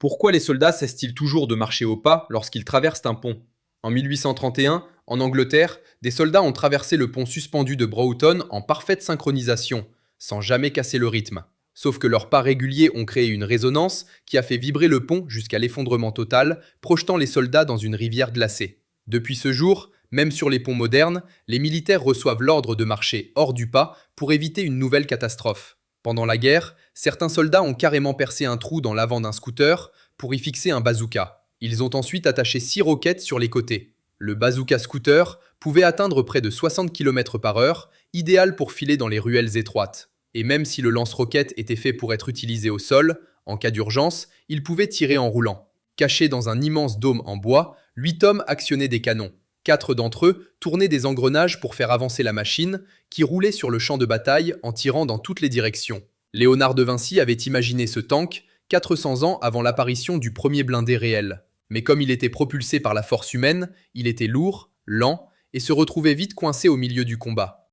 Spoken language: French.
Pourquoi les soldats cessent-ils toujours de marcher au pas lorsqu'ils traversent un pont? En 1831, en Angleterre, des soldats ont traversé le pont suspendu de Broughton en parfaite synchronisation, sans jamais casser le rythme. Sauf que leurs pas réguliers ont créé une résonance qui a fait vibrer le pont jusqu'à l'effondrement total, projetant les soldats dans une rivière glacée. Depuis ce jour, même sur les ponts modernes, les militaires reçoivent l'ordre de marcher hors du pas pour éviter une nouvelle catastrophe. Pendant la guerre, certains soldats ont carrément percé un trou dans l'avant d'un scooter pour y fixer un bazooka. Ils ont ensuite attaché 6 roquettes sur les côtés. Le bazooka scooter pouvait atteindre près de 60 km/h, idéal pour filer dans les ruelles étroites. Et même si le lance-roquette était fait pour être utilisé au sol, en cas d'urgence, il pouvait tirer en roulant. Caché dans un immense dôme en bois, 8 hommes actionnaient des canons. 4 d'entre eux tournaient des engrenages pour faire avancer la machine, qui roulait sur le champ de bataille en tirant dans toutes les directions. Léonard de Vinci avait imaginé ce tank 400 ans avant l'apparition du premier blindé réel. Mais comme il était propulsé par la force humaine, il était lourd, lent et se retrouvait vite coincé au milieu du combat.